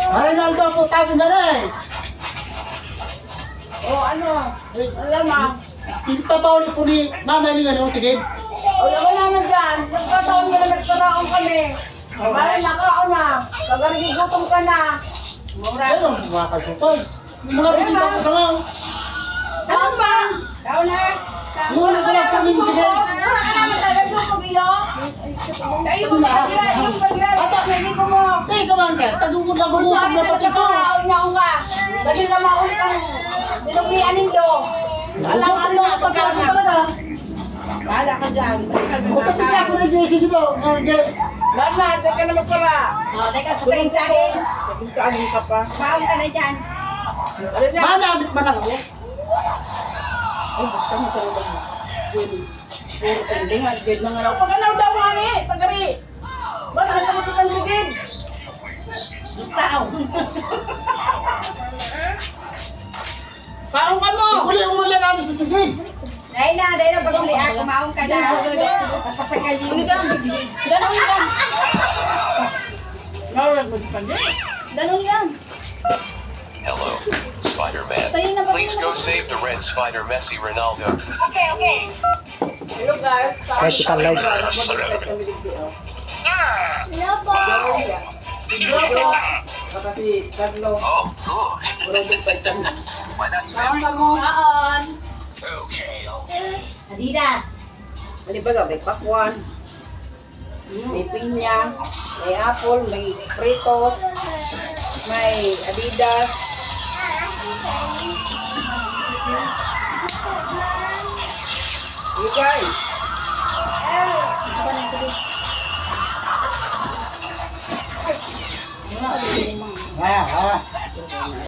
Rinaldo po tayo na rin. Ano? Alam mo. Pinapawali po ni mama niyo ano, sige. Wala naman dyan. Nagkataon mo na nagkataon kami. Mara nakaon na. Kagarigigutom ka na. Ano mga kalsupag? Mga bisita po kami. Ano ba? Ikaw na. Yun ko lang po ninyo sige. Wala ka naman talaga sumog iyo. Kayo mo pag-ira. Yung pag-ira. Hindi ko mo. Eh, kaman ka. Tagugod lang Kung gumugod saan na ka pati ko. nagkataon niya ka. Dali na maulit ang sinubian nindo. Alam Nagutom na ang pagkain ko talaga. Bahala ka dyan. Basta tignan ko na yung sige daw. Lahat, teka naman pala. Teka, pasagin sa akin. Pasagin sa akin ka pa. Maong ka na dyan. Manamit man lang ako. Ay, basta mo sa lubang mo. Puro pendingan, gid mga law. Pag ano daw nga ni, tagari. Ba't ang tagutukan si gid? Basta ako. Paong ka mo. Uli lang sa sige. Dahil na, pag-uli ako, maong ka na. Papasagal yun. Ganun yan. Nawag mo di pandi. Ganun yan. Hello, Spider-Man. Tayo na ba? Please go save the red spider Messi Ronaldo. Hello guys. Kahit kita live. Hello po. Kasi Carlo. Oh, good. Why not Ang bagong Kaon. Okay. Adidas. Ano ba may pakwan? May pinya, may apple, may Fritos, may Adidas. You guys. Ah, ah.